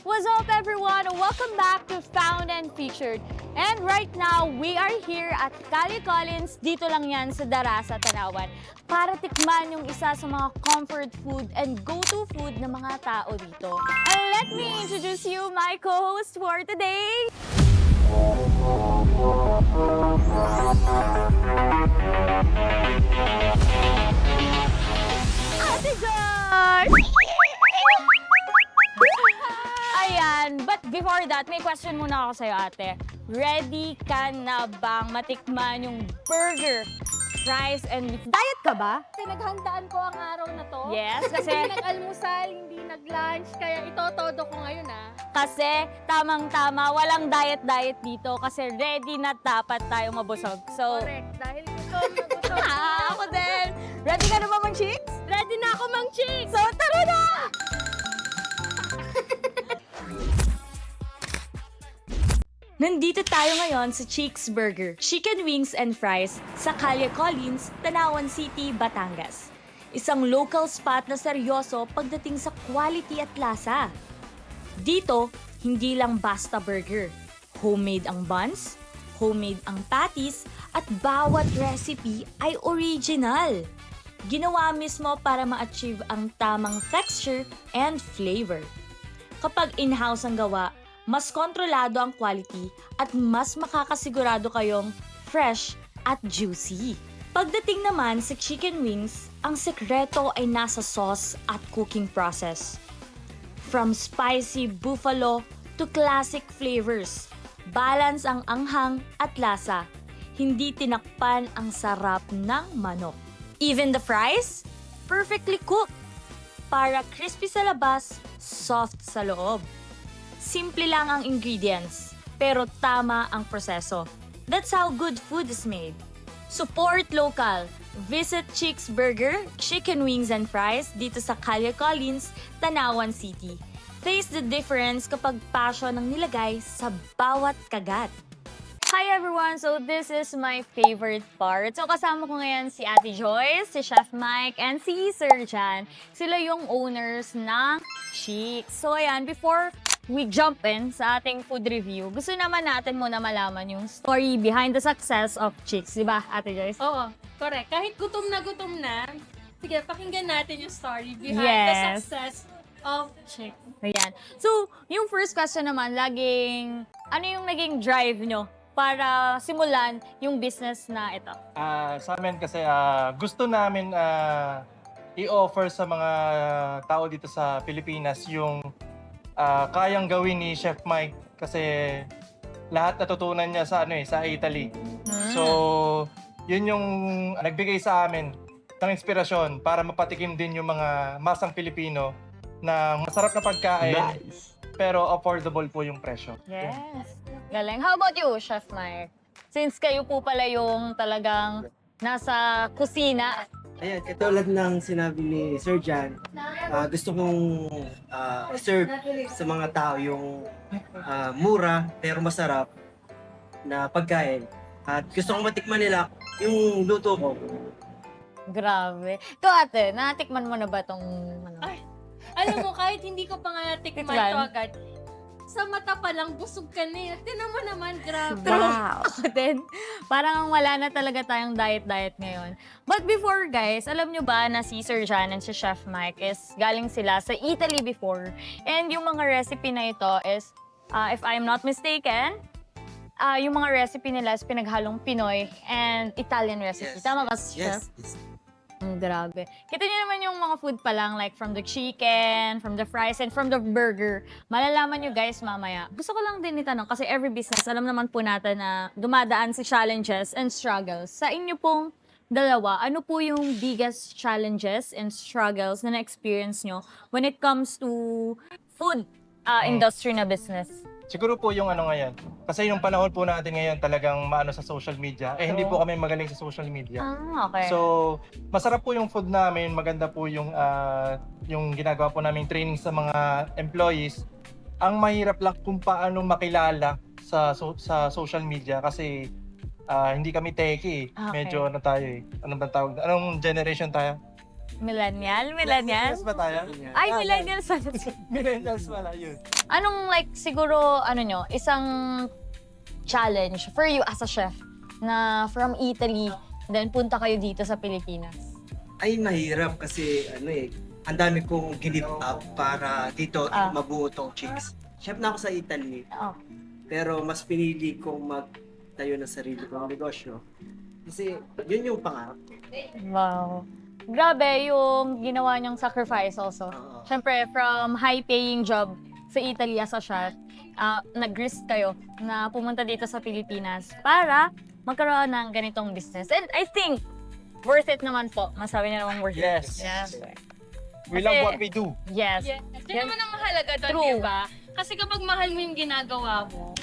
What's up everyone? Welcome back to Found and Featured. And right now, we are here at Cali Collins. Dito lang yan sa Darasa, Tanawan. Para tikman yung isa sa mga comfort food and go-to food ng mga tao dito. And let me introduce you my co-host for today. Ate Joy! Ayan, but before that, may question muna ako sa'yo, ate. Ready ka na bang matikman yung burger, fries, and meat? Diet ka ba? Pinaghandaan ko ang araw na to. Yes, kasi Hindi nag-almusal, hindi nag-lunch, kaya ito-todo ko ngayon kasi tamang-tama, walang diet-diet dito kasi ready na dapat tayo mabusog. So, Correct. Dahil gutom na gutom. ako din. Ready ka na ba, Mang Chicks? Ready na ako, Mang Chicks! So, tara na! Nandito tayo ngayon sa Cheeks Burger, Chicken Wings and Fries sa Calle Collins, Tanawan City, Batangas. Isang local spot na seryoso pagdating sa quality at lasa. Dito, hindi lang basta burger. Homemade ang buns, homemade ang patties, at bawat recipe ay original. Ginawa mismo para ma-achieve ang tamang texture and flavor. Kapag in-house ang gawa, mas kontrolado ang quality at mas makakasigurado kayong fresh at juicy. Pagdating naman sa chicken wings, ang sekreto ay nasa sauce at cooking process. From spicy buffalo to classic flavors, balance ang anghang at lasa. Hindi tinakpan ang sarap ng manok. Even the fries, perfectly cooked. Para crispy sa labas, soft sa loob. Simple lang ang ingredients, pero tama ang proseso. That's how good food is made. Support local. Visit Cheeks Burger, Chicken Wings and Fries dito sa Calle Collins, Tanawan City. Taste the difference kapag passion ang nilagay sa bawat kagat. Hi everyone! So this is my favorite part. So kasama ko ngayon si Ate Joyce, si Chef Mike, and si Sir Jan. Sila yung owners ng Cheeks. So ayan, before we jump in sa ating food review, gusto naman natin muna malaman yung story behind the success of Cheeks. Di ba, Ate Joyce? Oo, correct. Kahit gutom na, sige, pakinggan natin yung story behind Yes. the success of Chicks. Ayan. So, yung first question naman, laging, ano yung naging drive nyo para simulan yung business na ito? Sa amin kasi gusto namin i-offer sa mga tao dito sa Pilipinas yung kayang gawin ni Chef Mike kasi lahat natutunan niya sa sa Italy. So, yun yung nagbigay sa amin ng inspirasyon para mapatikim din yung mga masang Pilipino na masarap na pagkain pero affordable po yung presyo. Yes. Galing. How about you, Chef Mike? Since kayo po pala yung talagang nasa kusina. Ayan, katulad ng sinabi ni Sir Jan, gusto kong serve sa mga tao yung mura pero masarap na pagkain. At gusto kong matikman nila yung luto ko. Grabe. Ito ate, natikman mo na ba tong ano? Ay, alam mo, kahit hindi ko pa nga natikman Tikman. ito agad, sa mata pa lang, busog ka na. Tinan mo naman, grabe. Wow! Ako din, parang wala na talaga tayong diet-diet ngayon. But before guys, alam nyo ba na si Sir Jan and si Chef Mike is galing sila sa Italy before. And yung mga recipe na ito is, if I'm not mistaken, yung mga recipe nila is pinaghalong Pinoy and Italian recipe. Tama ba, Chef? Yes. Grabe. Kita niyo naman yung mga food pa lang, like from the chicken, from the fries, and from the burger. Malalaman nyo guys mamaya. Gusto ko lang din itanong, kasi every business, alam naman po natin na dumadaan sa challenges and struggles. Sa inyo pong dalawa, ano po yung biggest challenges and struggles na na-experience nyo when it comes to food industry na business? Siguro po yung ngayon. Kasi yung panahon po natin ngayon talagang maano sa social media. Hindi po kami magaling sa social media. Okay. So, masarap po yung food namin, maganda po yung ginagawa po naming training sa mga employees. Ang mahirap lang kung paano makilala sa social media kasi hindi kami techie. Okay. Medyo ano tayo Anong generation tayo? Millennial? Millennials ba tayo? Ay, millennials. Millennials pala, yun. Anong like, siguro, isang challenge for you as a chef na from Italy, then punta kayo dito sa Pilipinas? Ay, mahirap kasi ang dami kong give up para dito mabuo tong chicks. Chef na ako sa Italy, Oh. pero mas pinili kong magtayo ng sarili kong negosyo. Kasi yun yung pangarap ko. Wow. Grabe yung ginawa niyang sacrifice also. Oo. Siyempre, from high-paying job sa Italy as a chef, nag-risk kayo na pumunta dito sa Pilipinas para magkaroon ng ganitong business. And I think, worth it naman po. Masabi niya naman worth Yes. it. Yes. We Kasi- love what we do. Yes. Yes. Yun naman ang mahalaga doon, True. diba? Kasi kapag mahal mo yung ginagawa mo,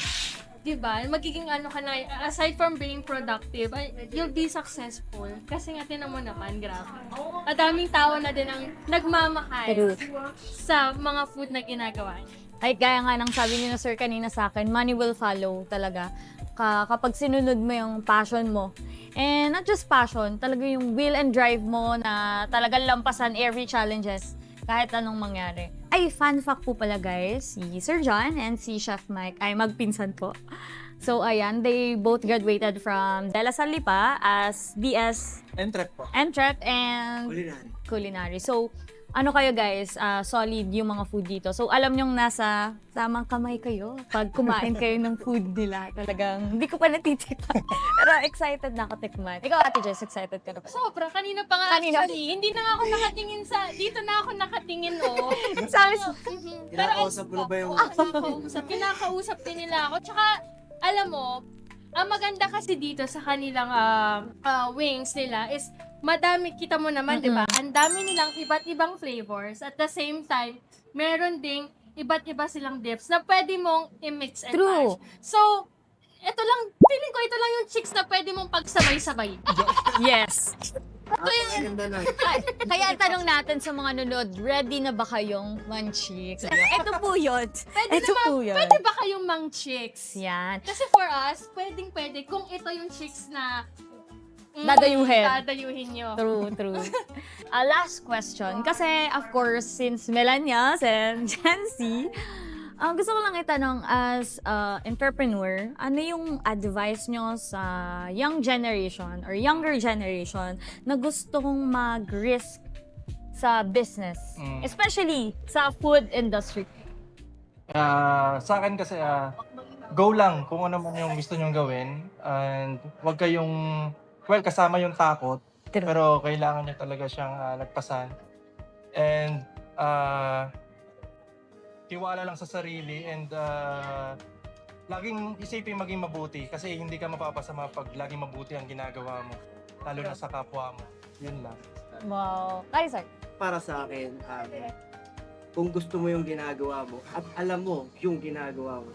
diba, magiging ka na, aside from being productive, you'll be successful. Kasi nga, tinan mo naman, grabe. Adaming tao na din ang nagmamahal True. sa mga food na ginagawa niya. Ay, gaya nga ng sabi niyo na sir kanina sa akin, money will follow talaga. Kapag sinunod mo yung passion mo. And not just passion, talaga yung will and drive mo na talagang lampasan every challenges kahit anong mangyari. Ay, fun fact po pala guys, si Sir John and si Chef Mike ay magpinsan po. So ayan, they both graduated from De La Salle pa as BS Entrep po. Entrep and Culinary. Culinary. So, ano kayo guys, solid yung mga food dito. So, alam nyong nasa tamang kamay kayo pag kumain kayo ng food nila. Talagang, hindi ko pa natitikman. Pero excited na ako tikman. Ikaw, Ate Jess, excited ka na ba? Sobra, kanina pa nga Kanina? actually, hindi na nga ako nakatingin dito na ako nakatingin, oh. Sabi Kinakausap mo na ba yung... Kinakausap din nila ako. Tsaka, alam mo, ang maganda kasi dito sa kanilang wings nila is madami, kita mo naman, di ba? Ang dami nilang iba't ibang flavors. At the same time, meron ding iba't iba silang dips na pwede mong i-mix and True. match. So, feeling ko ito lang yung chicks na pwede mong pagsabay-sabay. Yes. Ganda na. Kaya ang tanong natin sa mga nanonood, ready na ba kayong manchicks? Ito po yun. Ito po yun. Pwede ba kayong mang chicks? Yan. Kasi for us, pwedeng-pwede kung ito yung chicks na dadayuhin nyo. True. Last question. Kasi, of course, since millennials and Gen Z, gusto ko lang itanong as entrepreneur, ano yung advice nyo sa young generation or younger generation na gustong mag-risk sa business? Especially sa food industry. Sa akin kasi, go lang kung ano man yung gusto nyong gawin. And huwag kayong, kasama yung takot. True. Pero kailangan nyo talaga siyang lagpasan. And tiwala lang sa sarili and laging isipin maging mabuti kasi hindi ka mapapasama pag laging mabuti ang ginagawa mo. Lalo na sa kapwa mo. Yun lang. Wow. Kaya, sir? Para sa akin, kung gusto mo yung ginagawa mo at alam mo yung ginagawa mo,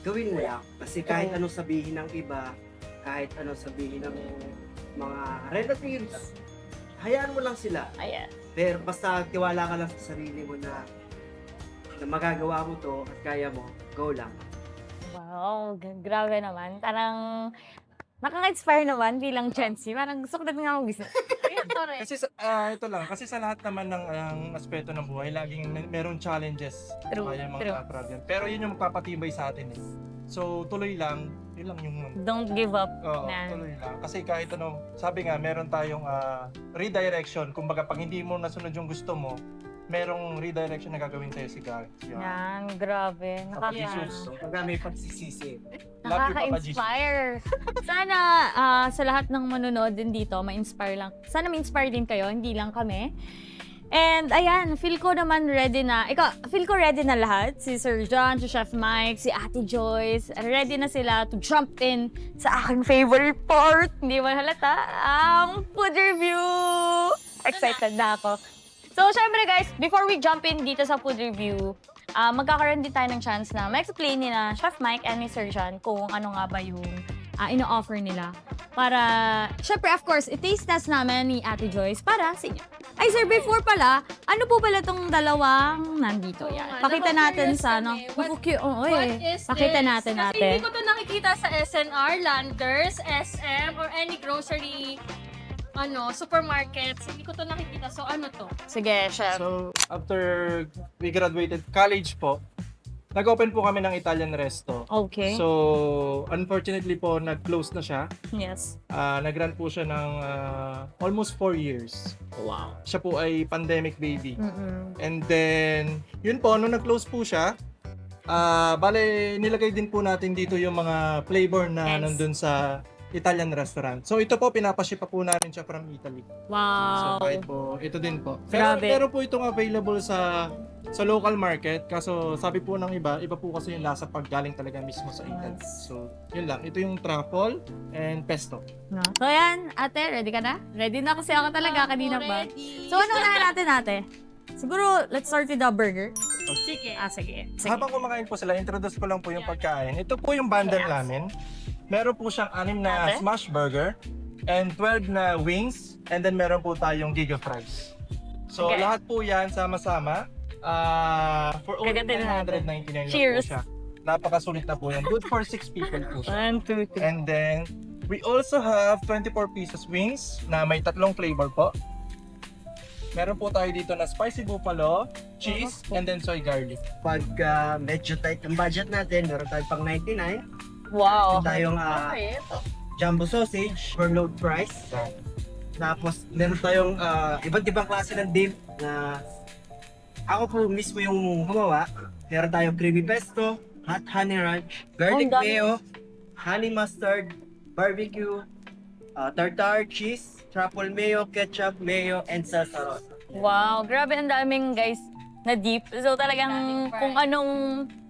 gawin mo lang. Kasi kahit anong sabihin ng iba, kahit anong sabihin ng mga relatives, hayaan mo lang sila. Ayan. Pero basta tiwala ka lang sa sarili mo na magagawa mo to at kaya mo, go lang. Wow, grabe naman. Parang nakaka-inspire naman bilang Gen Z. Parang gusto ko na nga mag-business. Kasi ito lang, kasi sa lahat naman ng aspeto ng buhay, laging merong challenges. True, Kaya true. mga problem. Pero yun yung magpapatibay sa atin eh. So tuloy lang, yun lang yung Don't give up. Oo, na. tuloy lang. Kasi kahit ano, sabi nga, meron tayong redirection. Kumbaga, pag hindi mo nasunod yung gusto mo, merong redirection na gagawin tayo si God. Yan, grabe. Papa Jesus. Pagka may pagsisisi. Love you, Papa Jesus. Nakaka-inspire. Sana sa lahat ng manonood din dito, ma-inspire lang. Sana ma-inspire din kayo, hindi lang kami. And ayan, feel ko naman ready na. Feel ko ready na lahat. Si Sir John, si Chef Mike, si Ate Joyce. Ready na sila to jump in sa aking favorite part. Hindi mo halata, ang food review. Excited na ako. So, syempre guys, before we jump in dito sa food review, magkakaroon din tayo ng chance na ma-explain ni na Chef Mike and ni Sir John kung ano nga ba yung ino-offer nila. Para, syempre, of course, i-taste test namin ni Ate Joyce para sa inyo. Ay, sir, before pala, ano po pala tong dalawang nandito? Yan. Pakita natin sa, ano. What is Pakita this? natin, Kasi ate. hindi ko to nakikita sa SNR, Landers, SM, or any grocery supermarkets. Hindi ko to nakikita. So, ano to? Sige, chef. So, after we graduated college po, nag-open po kami ng Italian resto. Okay. So, unfortunately po, nag-close na siya. Yes. Nag-run po siya ng almost 4 years. Wow. Siya po ay pandemic baby. Mm-mm. And then, yun po, nung nag-close po siya, bale, nilagay din po natin dito yung mga flavor na Yes. nandun sa Italian restaurant. So, ito po, pinapaship pa po namin siya from Italy. So, Wow. kahit po, ito din po. Pero Grabe. meron po itong available sa local market. Kaso, sabi po ng iba po kasi yung lasa pag galing talaga mismo sa Italy. So, yun lang. Ito yung truffle and pesto. No. So yan, ate, ready ka na? Ready na kasi ako talaga kanina pa. Ready. So ano unahin natin, ate? Siguro, let's start with the burger. Sige. Sige. Habang kumakain po sila, introduce ko lang po yung pagkain. Ito po yung bundle namin. Meron po siyang 6 na Ate? smash burger and 12 na wings, and then meron po tayong giga fries. So Okay. lahat po yan sama-sama for only Kagatin natin. 999 lang Cheers. po siya. Napakasulit na po yan. Good for 6 people po siya. 1, 2, 3. And then we also have 24 pieces wings na may 3 flavor po. Meron po tayo dito na spicy buffalo, cheese, and then soy garlic. Pag medyo tight ang budget natin, meron tayong pang 99. Wow. Meron tayong Okay. jumbo sausage for load price. Tapos meron tayong iba't ibang klase ng dip na ako po mismo yung gumawa. Meron tayong creamy pesto, hot honey ranch, garlic Ang dami. mayo, honey mustard, barbecue, tartar cheese, truffle mayo, ketchup mayo, and salsa rosa. Wow, grabe ang daming guys na deep. So talagang Daming kung anong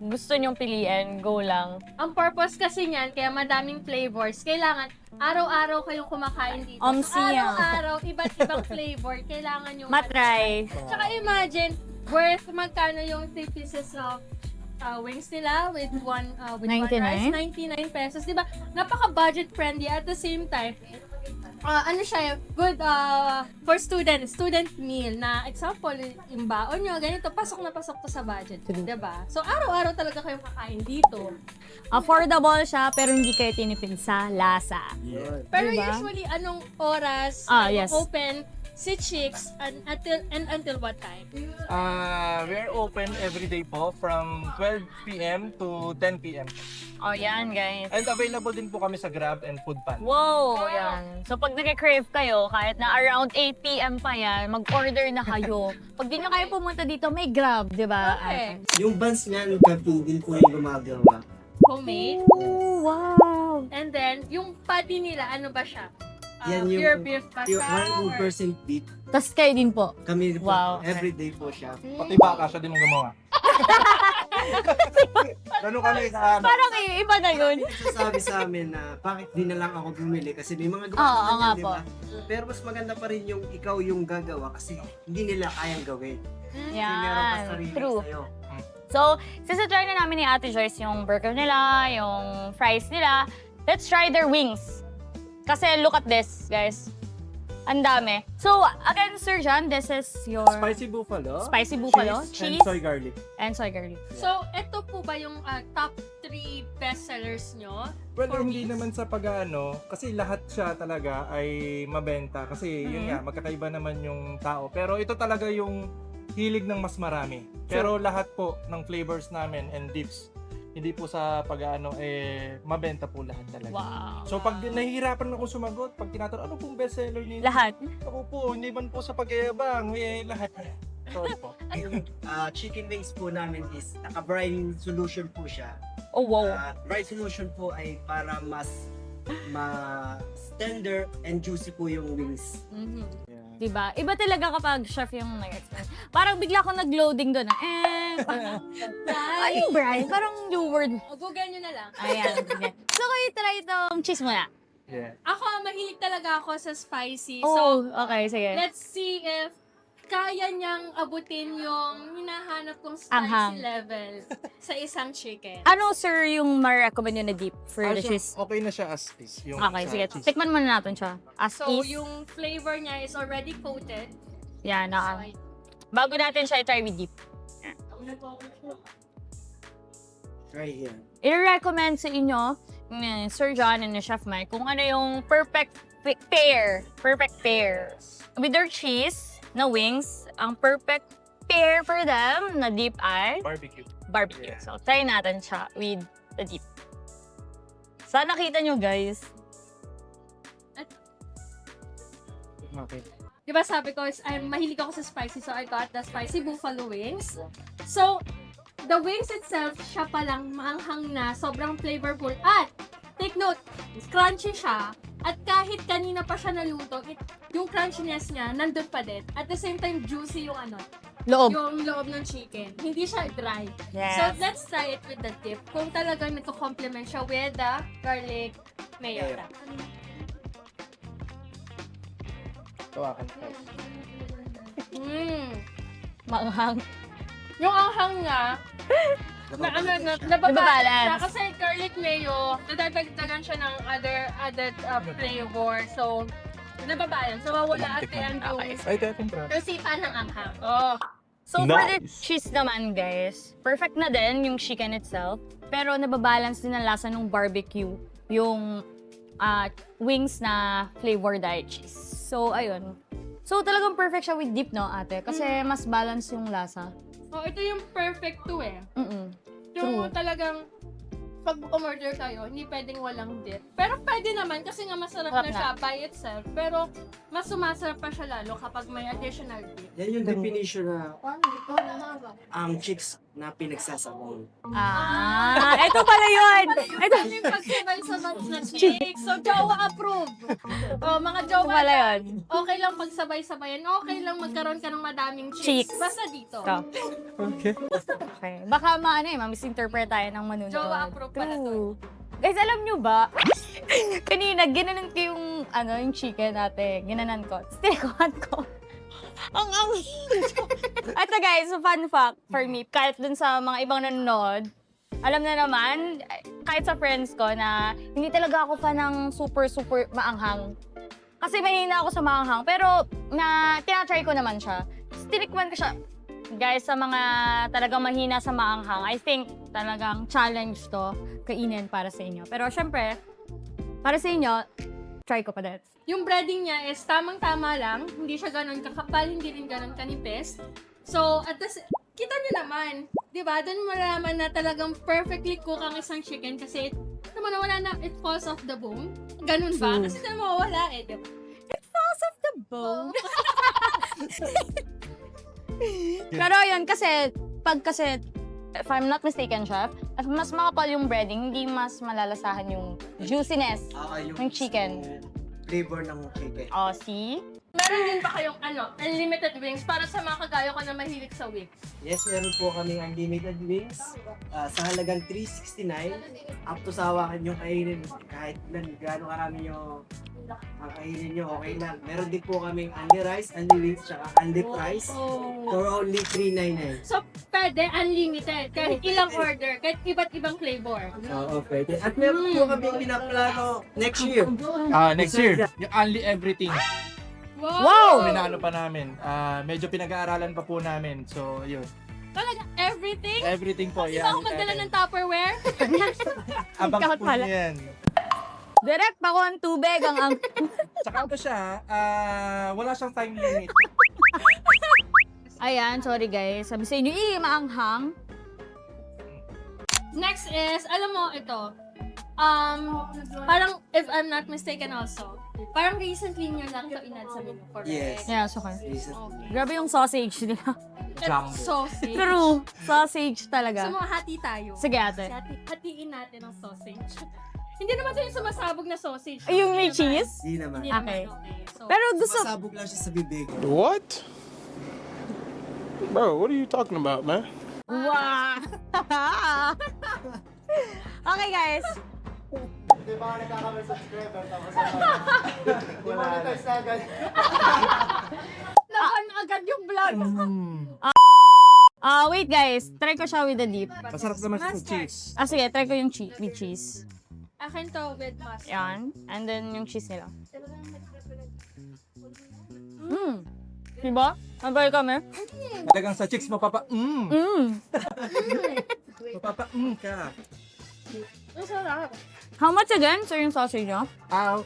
gusto nyong piliin, go lang. Ang purpose kasi niyan, kaya madaming flavors, kailangan araw-araw kayong kumakain dito. So, Siya. araw-araw, iba't ibang flavor, kailangan yung Matry. Tsaka imagine, worth magkano yung 3 pieces of wings nila with one 99? rice, 99 pesos. Diba? Napaka-budget friendly at the same time. Ano siya, good for student meal na example, yung baon nyo, ganito, pasok na pasok to sa budget. Diba? So, araw-araw talaga kayong kakain dito. Affordable siya pero hindi kayo tinipid sa lasa. Pero Diba? usually, anong oras Yes. open si Chicks until what time? We're open every day po from 12 p.m. to 10 p.m. Oh, yan guys. And available din po kami sa Grab and Food Panda. Wow, yan. So pag nag-crave kayo, kahit na around 8 p.m. pa yan, mag-order na kayo. Pag di nyo kayo pumunta dito, may Grab, di ba? Okay. Yung buns niyan, kapi din po yung gumagawa. Homemade. Oh, wow. And then, yung patty nila, ano ba siya? Yan yung Pure beef ba Yung siya? 100% beef. Tapos kayo din po. Kami po, Wow. everyday po siya. Pati baka siya din ang gumawa. Ganun kami sa ano. Parang iba na yun. Sabi sa amin na bakit di na lang ako bumili kasi may mga Oo, gumagawa nga yan, di po. ba? Pero mas maganda pa rin yung ikaw yung gagawa kasi hindi nila kayang gawin. Kasi meron ka Yan. sarili True. sa'yo. So, try na namin ni Ate Joyce yung burger nila, yung fries nila. Let's try their wings. Kasi look at this, guys. Ang dami. So, again, Sir John, this is your Spicy buffalo, spicy buffalo, and cheese, soy garlic. and soy garlic. So, ito po ba yung top 3 bestsellers nyo? Well, For hindi wings? naman sa pag-ano, kasi lahat siya talaga ay mabenta. Kasi yun nga, magkakaiba naman yung tao. Pero ito talaga yung hilig ng mas marami. Pero lahat po ng flavors namin and dips, hindi po sa pag-ano, mabenta po lahat talaga. Wow. So pag nahihirapan ako sumagot, pag tinatanong, ano pong bestseller niyo? Lahat. Ako po, hindi man po sa pag-ayabang, lahat. Sorry po. Yung chicken wings po namin is naka-brine solution po siya. Oh, wow. Brine solution po ay para mas tender and juicy po yung wings. Mhm. Diba? Iba talaga kapag chef yung nag-explain. Parang bigla ako nag-loading doon. Ay, Brian, parang new word. Google nyo na lang. Ayan. Sige. So, kayo try itong cheese muna. Yeah. Ako, mahilig talaga ako sa spicy. Oh, So, okay, sige. let's see if kaya niyang abutin yung hinahanap kong spicy Anghang. level sa isang chicken. Ano, sir, yung ma-recommend nyo na deep for the Siya, cheese? okay na siya as is. Yung Okay, sa sige. cheese. Tikman muna natin siya. As So, is. yung flavor niya is already coated. Yan, So, bago natin siya i-try with deep. Right here. I-recommend sa inyo ni Sir John and ni Chef Mike kung ano yung perfect Perfect pair. With their cheese na wings, ang perfect pair for them na dip ay Barbecue. barbecue. Yeah. So, try natin siya with the dip. Sana nakita nyo, guys. Okay. Diba sabi ko, mahilig ako sa spicy, so I got the spicy buffalo wings. So, the wings itself, siya palang maanghang na, sobrang flavorful. At, take note, crunchy siya. At kahit kanina pa siya naluto, yung crunchiness niya, nandun pa din. At the same time, juicy yung yung loob ng chicken. Hindi siya dry. Yes. So, let's try it with the dip. Kung talagang nagko-complement siya with the garlic mayo. Mayo. Tawakan. Maanghang. Yung anghang niya, nababalance Nababalance. siya. Kasi garlic mayo, nadadagdagan siya ng added flavor. So, nababalance. So, mawala at the end yung Ay, tayo try. resipa ng anghang. Oh. So, for the cheese naman, guys, perfect na din yung chicken itself. Pero nababalance din ang lasa ng barbecue, yung wings na flavored cheese. So, ayun. So, talagang perfect siya with dip, no, ate? Kasi mas balance yung lasa. So, ito yung perfect to eh. True. Yung talagang pag umorder kayo, hindi pwedeng walang dip. Pero pwede naman kasi nga masarap Sarap na siya by itself. Pero mas sumasarap pa siya lalo kapag may additional dip. Yan yung definition na ang chicks na pinagsasabong. Ito pala yun! Ito Ano yung pagsabay-sabay na chicks? So, jowa approved. O, mga jowa pala yun. okay lang pagsabay-sabayan. Okay lang magkaroon ka ng madaming Chicks. chicks. Basta dito. Ito. Okay. Okay. Baka ma-misinterpret tayo ng manunood. Jowa approve pala True. Guys, alam nyo ba? Kanina, ginanan ko yung chicken natin. Ginanan ko. Tinikuhan ko. Ang Ito guys, fun fact for me, kahit dun sa mga ibang nanonood, alam na naman, kahit sa friends ko na hindi talaga ako fan ng super maanghang. Kasi mahina ako sa maanghang. Pero tinatry ko naman siya. Tinikman ko siya. Guys, sa mga talagang mahina sa maanghang, I think talagang challenge to kainin para sa inyo. Pero syempre, para sa inyo, try ko pa din. Yung breading niya is tamang-tama lang. Hindi siya ganun kakapal, hindi rin ganun kanipis. So, kita niyo naman, di ba? Doon malaman na talagang perfectly cook ang isang chicken kasi naman wala na, it falls off the bone. Ganun ba? Kasi naman mawawala eh, di ba? Falls off the bone. Pero yun, kasi, if I'm not mistaken, chef, if mas makapal yung breading, hindi mas malalasahan yung juiciness ng chicken. Flavor ng chicken. Oh, see? Meron din ba kayong unlimited wings para sa mga kagaya ko na mahilig sa wings? Yes, meron po kaming unlimited wings sa halagang $369. Up to sa hawakan yung kainin. Kahit gaano karami yung kainin nyo, okay lang. Meron din po kaming unli rice, unli wings, tsaka unli fries for only $399. So, pwede unlimited. Kahit ilang order, kahit iba't ibang flavor. Oo, pwede. At meron po kaming pinaplano next year. Next year, yung Only Everything. Wow! Minano pa namin. Medyo pinag-aaralan pa po namin. So, yun. Talaga, everything? Everything po. Di ba ako magdala ng Tupperware? Abang Ikaw po pala. yan. Direct pa ko ang tubig, ang Tsaka ito siya, wala siyang time limit. Ayan, sorry guys. Sabi sa inyo, maanghang. Next is, alam mo, ito. Parang, if I'm not mistaken also, parang recently nyo lang ito in-add sa menu, correct? Yes. Yeah, so okay. Recently. Grabe yung sausage nila. Jumbo. Sausage. True. Sausage So, talaga. mga hati tayo. Sige ate. Hatiin natin ang sausage. Hindi naman ito yung sumasabog na sausage. Ay, yung may Hindi cheese? Hindi naman. Hindi naman. Okay. So, Pero gusto... Masabog lang siya sa bibig. What? Bro, what are you talking about, man? Wow! Okay guys. Di ba nagkakamay subscriber tapos monetize na agad. laban agad yung vlog. Wait guys. Try ko siya with the dip. Masarap naman siya sa cheese. Sige. Try ko yung cheese. With cheese. Akin to with mustard. Yan. And then yung cheese nila. Diba? Mabay kami. Talagang sa chicks mapapa ka. Ang sarap. How much again, sir, yung sausage nyo?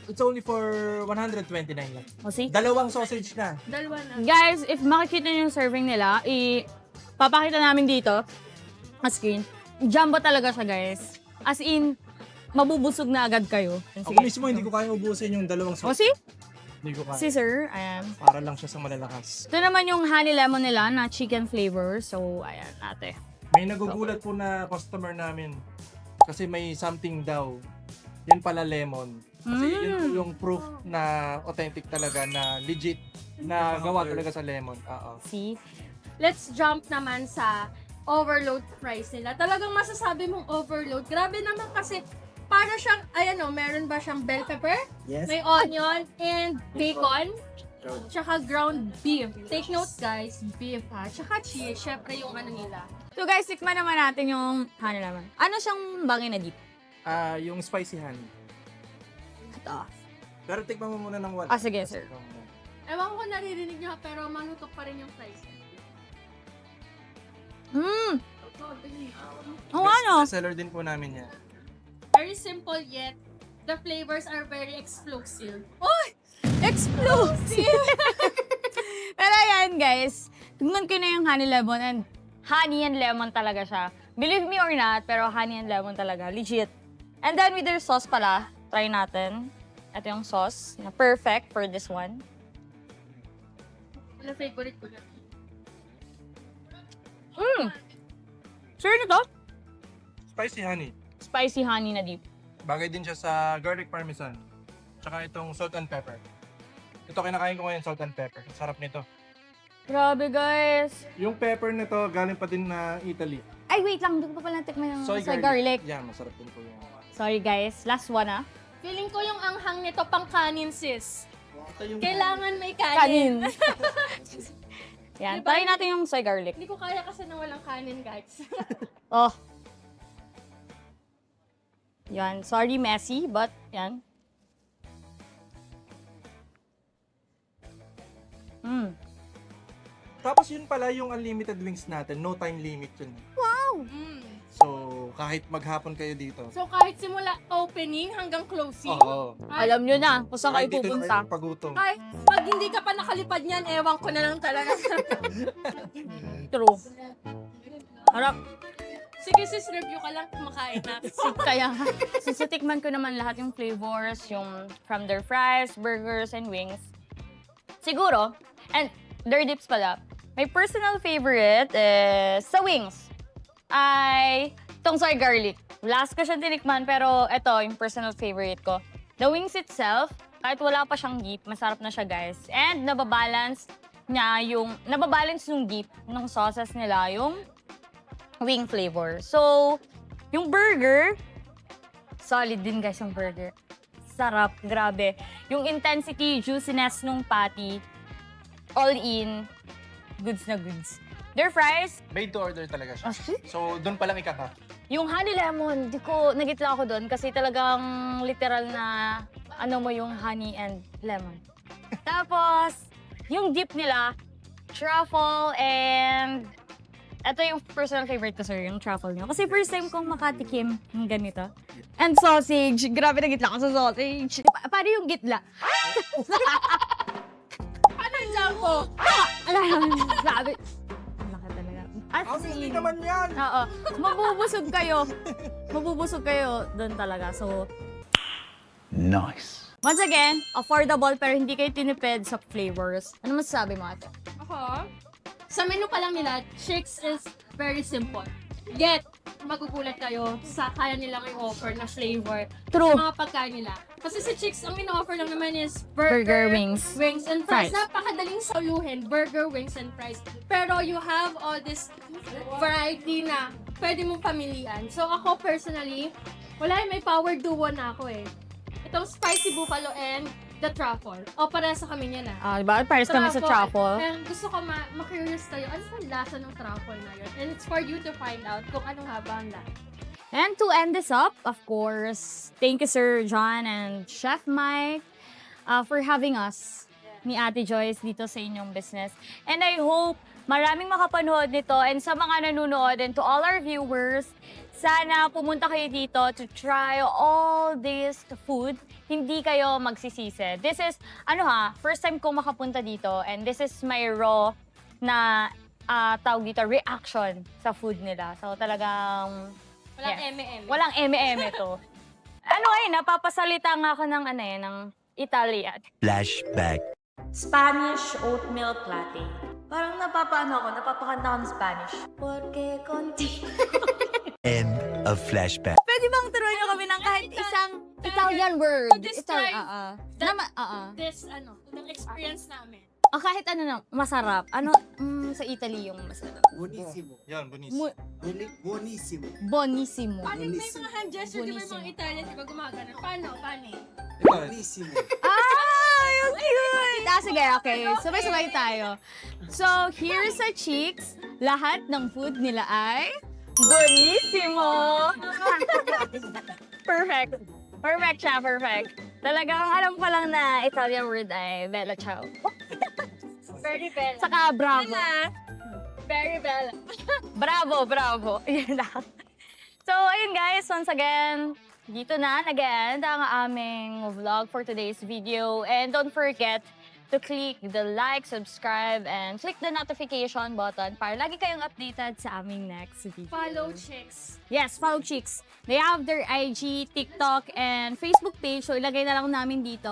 It's only for 129 lang. O, see? Dalawang sausage na. Dalawa na. Guys, if makikita nyo yung serving nila, papakita namin dito, sa screen. Jumbo talaga siya, guys. As in, mabubusog na agad kayo. Ako mismo, hindi ko kaya ubusin yung dalawang O, sausage. see? Hindi ko kaya. Si sir, ayan. Para lang siya sa malalakas. Ito naman yung honey lemon nila na chicken flavor. So, ayan, ate. May nagugulat po na customer namin. Kasi may something daw. Yan pala lemon. Kasi yun po yung proof na authentic talaga, na legit, na gawa talaga sa lemon. Oo. See? Let's jump naman sa overload fries nila. Talagang masasabi mong overload. Grabe naman kasi para siyang, ayan o, meron ba siyang bell pepper? Yes. May onion and bacon. Tsaka ground beef. Take note guys, beef ha. Tsaka cheese, syempre yung ano nila. So guys, tikman naman natin yung honey lemon. Ano siyang bangin na deep? Yung spicy honey. Ito. Pero tikman mo muna ng wala. Sige, sir. Ewan ko naririnig niyo pero malutok pa rin yung fries. Ano? Seller din po namin yan. Very simple yet the flavors are very explosive. Explosive! Pero ayan, guys. Tignan ko na yung honey lemon and honey and lemon talaga siya. Believe me or not, pero honey and lemon talaga. Legit. And then with their sauce pala, try natin. Ito yung sauce na perfect for this one. Ano favorite ko na? Sure na to? Spicy honey. Spicy honey na deep. Bagay din siya sa garlic parmesan. Tsaka itong salt and pepper. Ito kinakain ko ngayon, salt and pepper. Sarap nito. Grabe, guys. Yung pepper nito galing pa din na Italy. Ay, wait lang. Doon pa pala tikman yung soy garlic. Yan, masarap din po yung... Sorry, guys. Last one, ah. Feeling ko yung anghang nito pang kanin sis. Ito yung... Kailangan may Kanin. kanin. Yan. Diba? Try natin yung soy garlic. Hindi ko kaya kasi na walang kanin guys. Oh. Yan. Sorry, messy, but yan. Tapos yun pala yung unlimited wings natin. No time limit yun. Mm. So, kahit maghapon kayo dito. So kahit simula opening hanggang closing. Oo. Ay, Alam nyo na kung saan kayo Kahit dito pupunta. tayo pagutom. ay, pag hindi ka pa nakalipad niyan, ewan ko na lang talaga. True. Harap. Sige sis, review ka lang kumakain na. Kaya, susutikman ko naman lahat yung flavors, yung from their fries, burgers, and wings. Siguro, and their dips pala, my personal favorite is sa wings ay itong soy garlic. Last ko siyang tinikman, pero ito yung personal favorite ko. The wings itself, kahit wala pa siyang deep, masarap na siya, guys. And nababalance yung deep ng sauces nila, yung wing flavor. So, yung burger, solid din, guys, yung burger. Sarap, grabe. Yung intensity, juiciness nung patty, all in, goods na goods. Their fries, Made to order talaga siya. shit. So, doon pa lang ikaka. Yung honey lemon, nagitla ako doon kasi talagang literal na ano mo yung honey and lemon. Tapos, yung dip nila, truffle and ito yung personal favorite ko, sir, yung truffle nyo. Kasi first time kong makatikim ng ganito. And sausage. Grabe na gitla ko sa sausage. Paano yung gitla? Ano dyan ko? Grabe. Laki talaga. At Hindi naman yan! oo. Mabubusog kayo doon talaga. So, Nice. once again, affordable pero hindi kayo tinipid sa flavors. Ano masasabi mo, ate? Ako, sa menu pa lang nila, chicks is very simple. Yet, magugulat kayo sa kaya nilang i-offer na flavor True. sa mga pagkain nila. Kasi sa chicks, ang in-offer lang naman is Burger, wings. wings and fries. Fries. Napakadaling soluhin, burger, wings, and fries. Pero you have all this variety na pwede mong pamilian. So ako personally, may power duo na ako eh. Itong spicy buffalo and the truffle. O, parehas sa kami niyan ah. Diba? Pares kami sa truffle. And gusto ko ma-curious kayo, ano ang lasa ng truffle na yun? And it's for you to find out kung anong haba ang lasa. And to end this up, of course, thank you, Sir John and Chef Mike for having us ni Ate Joyce dito sa inyong business. And I hope maraming makapanood nito and sa mga nanonood and to all our viewers, Sana pumunta kayo dito to try all this food. Hindi kayo magsisisi. This is, first time ko makapunta dito and this is my raw na tawag dito, reaction sa food nila. So talagang, Walang yes. M&M. Walang eme-eme to. Napapasalita nga ako ng ng Italian. Flashback. Spanish oatmeal latte. Parang napapakanta ako ng Spanish. Porque contigo. End of flashback. Pwede bang turuan niyo kami ng kahit isang Italian word? Describe This, yung experience namin. o kahit masarap. Sa Italy yung masarap? Buonissimo. Yun, bunis. Buonissimo. Bonissimo. Paano may mga hand gesture, di ba yung mga Italian, di ba gumagana? Paano? Buonissimo. Yung cute! Sige, okay. Sabay-sabay tayo. So, here's sa Cheeks. Lahat ng food nila ay bonissimo! Perfect. Perfect siya, perfect. Talagang alam ko lang na Italian word ay bella ciao. Very bella. Saka bravo. Very bella. Bravo. Yun lang. So, ayun guys, once again, dito na nag-end ang aming vlog for today's video. And don't forget to click the like, subscribe, and click the notification button para lagi kayong updated sa aming next video. Follow chicks. Yes, follow Chicks. They have their IG, TikTok, and Facebook page. So, ilagay na lang namin dito.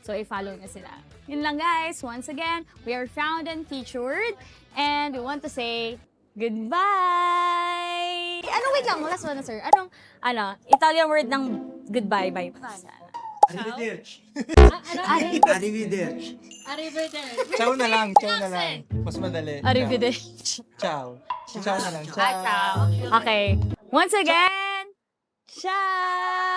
So, i-follow na sila. Yun lang guys. Once again, we are found and featured. And we want to say goodbye! Wait lang, last one na sir. Italian word ng goodbye, bye. Arrivederci. Arrivederci. Arrivederci. Ciao na lang. Mas madali. Arrivederci. Ciao. Ciao na lang. Ciao. Okay. Once again, ciao!